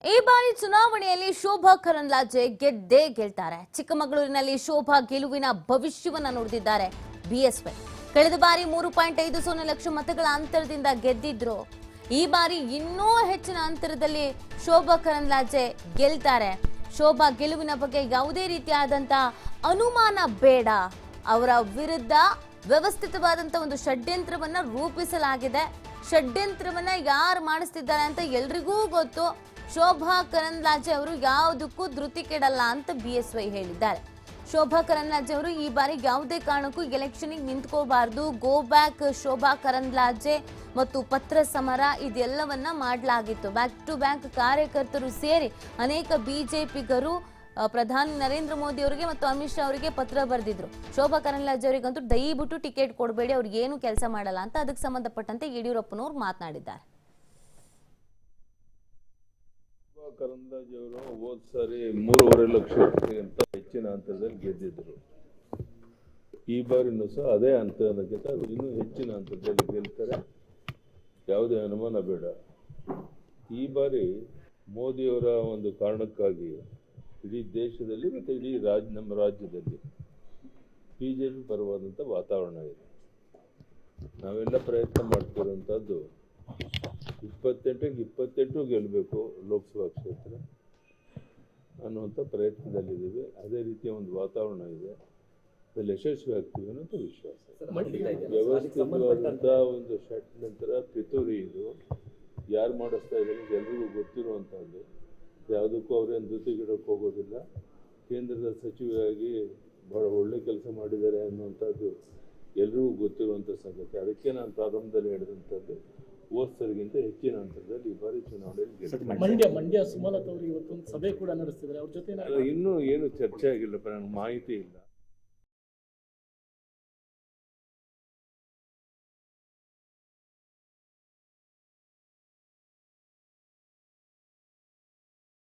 ಈ ಬಾರಿ ಚುನಾವಣೆಯಲ್ಲಿ ಶೋಭಾ ಕರಂದ್ಲಾಜೆ ಗೆದ್ದೇ ಗೆಲ್ತಾರೆ. ಚಿಕ್ಕಮಗಳೂರಿನಲ್ಲಿ ಶೋಭಾ ಗೆಲುವಿನ ಭವಿಷ್ಯವನ್ನ ನುಡಿದಿದ್ದಾರೆ ಬಿಎಸ್ವೈ. ಕಳೆದ ಬಾರಿ 3.50 ಲಕ್ಷ ಮತಗಳ ಅಂತರದಿಂದ ಗೆದ್ದಿದ್ರು. ಈ ಬಾರಿ ಇನ್ನೂ ಹೆಚ್ಚಿನ ಅಂತರದಲ್ಲಿ ಶೋಭಾ ಕರಂದ್ಲಾಜೆ ಗೆಲ್ತಾರೆ. ಶೋಭಾ ಗೆಲುವಿನ ಬಗ್ಗೆ ಯಾವುದೇ ರೀತಿಯಾದಂತ ಅನುಮಾನ ಬೇಡ. ಅವರ ವಿರುದ್ಧ ವ್ಯವಸ್ಥಿತವಾದಂತ ಒಂದು ಷಡ್ಯಂತ್ರವನ್ನ ರೂಪಿಸಲಾಗಿದೆ. ಷಡ್ಯಂತ್ರವನ್ನ ಯಾರು ಮಾಡಿಸ್ತಿದ್ದಾರೆ ಅಂತ ಎಲ್ರಿಗೂ ಗೊತ್ತು. ಶೋಭಾ ಕರಂದ್ಲಾಜೆ ಅವರು ಯಾವುದಕ್ಕೂ ಧೃತಿ ಕೆಡಲ್ಲ ಅಂತ ಬಿಎಸ್ವೈ ಹೇಳಿದ್ದಾರೆ. ಶೋಭಾ ಕರಂದ್ಲಾಜೆ ಅವರು ಈ ಬಾರಿ ಯಾವುದೇ ಕಾರಣಕ್ಕೂ ಎಲೆಕ್ಷನ್ಗೆ ನಿಂತ್ಕೋಬಾರ್ದು. ಗೋ ಬ್ಯಾಕ್ ಶೋಭಾ ಕರಂದ್ಲಾಜೆ ಮತ್ತು ಪತ್ರ ಸಮರ ಇದೆಲ್ಲವನ್ನ ಮಾಡಲಾಗಿತ್ತು. ಬ್ಯಾಕ್ ಟು ಬ್ಯಾಕ್ ಕಾರ್ಯಕರ್ತರು ಸೇರಿ ಅನೇಕ ಬಿಜೆಪಿಗರು ಪ್ರಧಾನಿ ನರೇಂದ್ರ ಮೋದಿ ಅವರಿಗೆ ಮತ್ತು ಅಮಿತ್ ಶಾ ಅವರಿಗೆ ಪತ್ರ ಬರೆದಿದ್ರು. ಶೋಭಾ ಕರಂದ್ಲಾಜೆ ಅವರಿಗಂತೂ ದಯವಿಟ್ಟು ಟಿಕೆಟ್ ಕೊಡಬೇಡಿ, ಅವ್ರಿಗೆ ಏನು ಕೆಲಸ ಮಾಡಲ್ಲ ಅಂತ ಅದಕ್ಕೆ ಸಂಬಂಧಪಟ್ಟಂತೆ ಯಡಿಯೂರಪ್ಪನವರು ಮಾತನಾಡಿದ್ದಾರೆ. ಕರಂದ್ಲಾಜೆ ಅವರು ಹೋದ ಸಾರಿ 3.5 ಲಕ್ಷಕ್ಕಿಂತ ಹೆಚ್ಚಿನ ಅಂತರದಲ್ಲಿ ಗೆದ್ದಿದ್ರು. ಈ ಬಾರಿನೂ ಸಹ ಅದೇ ಅಂತರಕ್ಕಿಂತ ಇನ್ನೂ ಹೆಚ್ಚಿನ ಅಂತರದಲ್ಲಿ ಗೆಲ್ತಾರೆ, ಯಾವುದೇ ಅನುಮಾನ ಬೇಡ. ಈ ಬಾರಿ ಮೋದಿಯವರ ಒಂದು ಕಾರಣಕ್ಕಾಗಿ ಇಡೀ ದೇಶದಲ್ಲಿ ಮತ್ತು ಇಡೀ ನಮ್ಮ ರಾಜ್ಯದಲ್ಲಿ ಬಿಜೆಪಿ ಪರವಾದಂಥ ವಾತಾವರಣ ಇದೆ. ನಾವೆಲ್ಲ ಪ್ರಯತ್ನ ಮಾಡ್ತಿರೋಂಥದ್ದು 28ಕ್ಕೆ 28 ಗೆಲ್ಲಬೇಕು ಲೋಕಸಭಾ ಕ್ಷೇತ್ರ ಅನ್ನುವಂಥ ಪ್ರಯತ್ನದಲ್ಲಿದ್ದೀವಿ. ಅದೇ ರೀತಿಯ ಒಂದು ವಾತಾವರಣ ಇದೆ, ಅದ್ರಲ್ಲಿ ಯಶಸ್ವಿ ಆಗ್ತೀವಿ ಅನ್ನೋಂಥ ವಿಶ್ವಾಸ. ವ್ಯವಸ್ಥಿತವಾದಂಥ ಒಂದು ಷಡ್ಯಂತ್ರ ಪಿತೂರಿ ಇದು ಯಾರು ಮಾಡಿಸ್ತಾ ಇದ್ದಾರೆ ಎಲ್ರಿಗೂ ಗೊತ್ತಿರುವಂಥದ್ದು. ಯಾವುದಕ್ಕೂ ಅವರೇನು ಧೃತಿಗಿಡಕ್ಕೆ ಹೋಗೋದಿಲ್ಲ. ಕೇಂದ್ರದ ಸಚಿವರಾಗಿ ಬಹಳ ಒಳ್ಳೆ ಕೆಲಸ ಮಾಡಿದ್ದಾರೆ ಅನ್ನುವಂಥದ್ದು ಎಲ್ರಿಗೂ ಗೊತ್ತಿರುವಂಥ ಸಂಗತಿ. ಅದಕ್ಕೆ ನಾನು ಪ್ರಾರಂಭದಲ್ಲಿ ಹೇಳಿದಂಥದ್ದು ಹೋದ್ಸರಿಗಿಂತ ಹೆಚ್ಚಿನ ಅಂತರದಲ್ಲಿ ಈ ಬಾರಿ ಚುನಾವಣೆಯಲ್ಲಿ ಮಂಡ್ಯ ಸುಮಲತಾ ಅವರು ಇವತ್ತೊಂದು ಸಭೆ ಕೂಡ ನಡೆಸ್ತಿದ್ದಾರೆ. ಅವ್ರ ಜೊತೆ ಇನ್ನೂ ಏನು ಚರ್ಚೆ ಆಗಿಲ್ಲಪ್ಪ, ನನಗೆ ಮಾಹಿತಿ ಇಲ್ಲ.